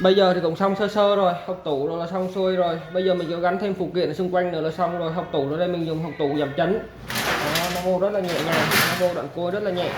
Bây giờ thì cũng xong sơ sơ rồi, hộc tủ nó là xong xuôi rồi. Bây giờ mình chỉ gắn thêm phụ kiện ở xung quanh nữa là xong rồi. Hộc tủ ở đây mình dùng hộc tủ giảm chấn. Đó, nó vô rất là nhẹ nhàng, nó vô đoạn cối rất là nhẹ.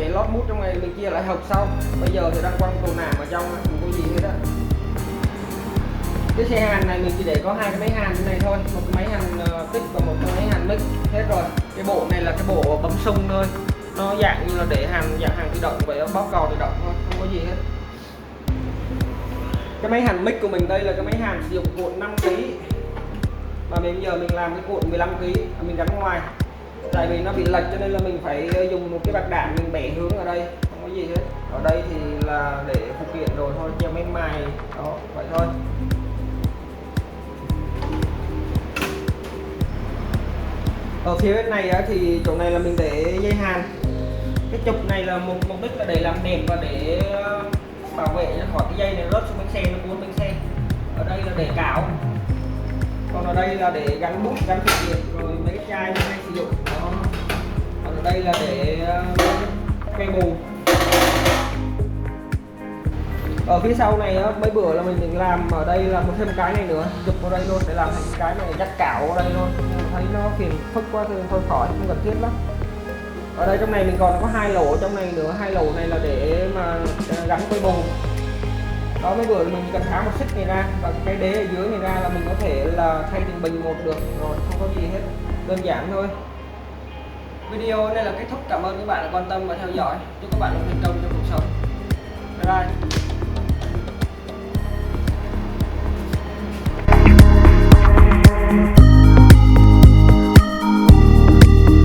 để lót mút trong này mình chia lại hộp sau. Bây giờ thì đang quăng tù nạm ở trong, không có gì hết á. Cái xe hàn này mình chỉ để có hai cái máy hàn như này thôi, một cái máy hàn tích và một cái máy hàn mic hết rồi. Cái bộ này là cái bộ bấm sung thôi, nó dạng như là để hàn, dạng hàn tự động vậy, bóp cò tự động thôi, không có gì hết. Cái máy hàn mic của mình đây là cái máy hàn sử dụng cuộn 5 kg, mà bây giờ mình làm cái cuộn 15 kg mình gắn ngoài, tại vì nó bị lệch cho nên là mình phải dùng một cái bạc đạn mình bẻ hướng ở đây, không có gì hết. Ở đây thì là để phụ kiện rồi thôi, treo máy mài đó, vậy thôi. Ở phía bên này thì chỗ này là mình để dây hàn. Cái trục này là một mục đích là để làm đẹp và để bảo vệ cho khỏi cái dây này rớt xuống bánh xe, nó cuốn bánh xe. Ở đây là để cạo, còn ở đây là để gắn bút, gắn phụ kiện rồi mấy cái chai mình hay sử dụng đó. Còn ở đây là để cây bù. Ở phía sau này mấy bữa là mình làm ở đây là một thêm cái này nữa, chụp vào đây luôn để làm thành cái này dắt cạo ở đây luôn. Thấy nó phiền phức quá thì thôi khỏi, không cần thiết lắm. Ở đây trong này mình còn có hai lỗ trong này nữa, hai lỗ này là để mà gắn cây bù. Đó, mấy bữa mình cần tháo một xích này ra và cái đế ở dưới này ra là mình có thể là thay từng bình một được rồi, không có gì hết, đơn giản thôi. Video này là kết thúc, cảm ơn các bạn đã quan tâm và theo dõi, chúc các bạn thành công trong cuộc sống. Bye bye.